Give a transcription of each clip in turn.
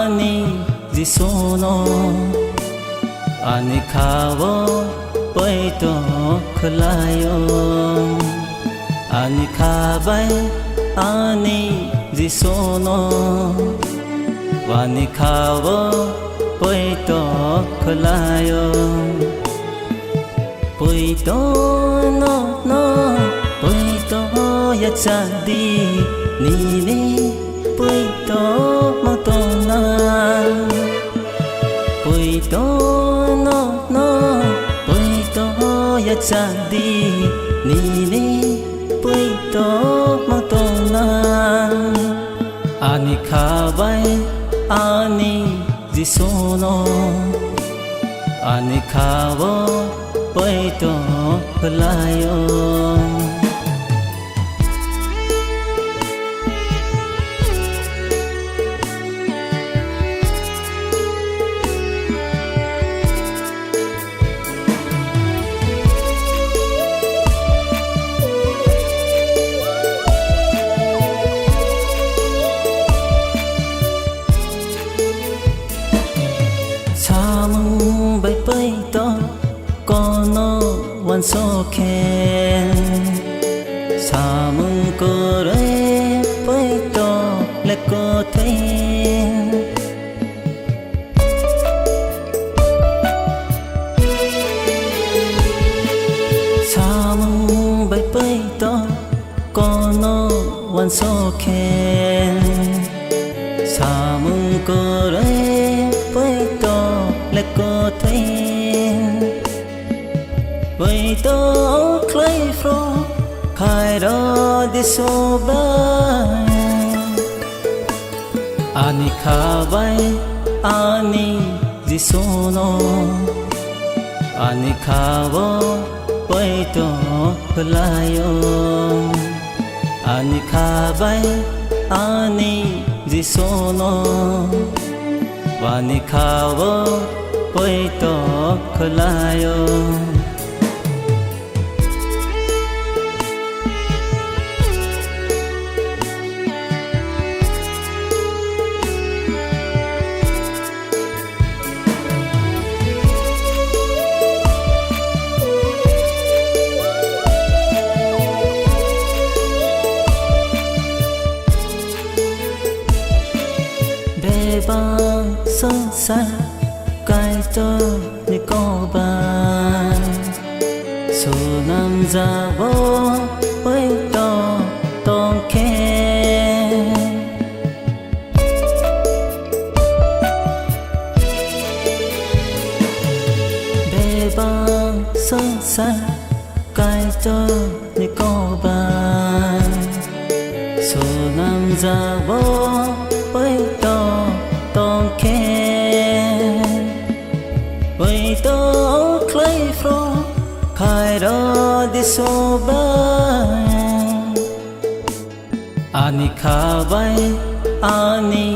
ani jisono ani khawo poito khulayo ani khabai ani jisono ani khawo poito khulayo poito no no poito ya chadi ni ni poito matona poito no no poito ya chadi ni ni poito matona ani khabai ani jisono ani khawo poito khulayo Samung bay bay to kono wan so ken Samung ko re bay to le ko ten Samung bay bay to kono wan so ken Samung ko re bay to le ko ten bay to clay fro khai ro di so ba ani khabai ani jisono ani khawo bay to khulayo ani khabai ani jisono ani khawo poito khulayo bang sông xa cài cho ni có bàn số năm ra vô với to tôn khen bê bang sông xa cài cho ni có bàn số năm ra vô với to tôn khen với to clay fro khai ro di so ba ani khabai ani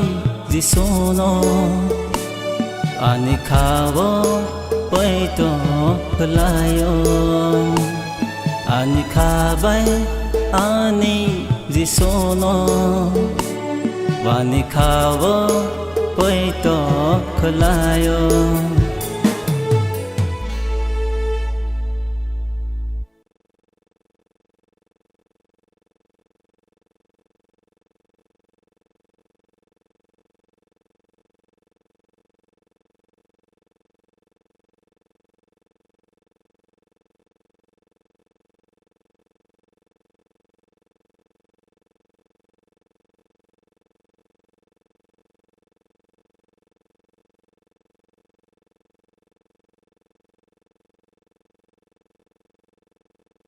jisono ani khawo poito khulayo ani khabai ani jisono ani khawo poito khulayo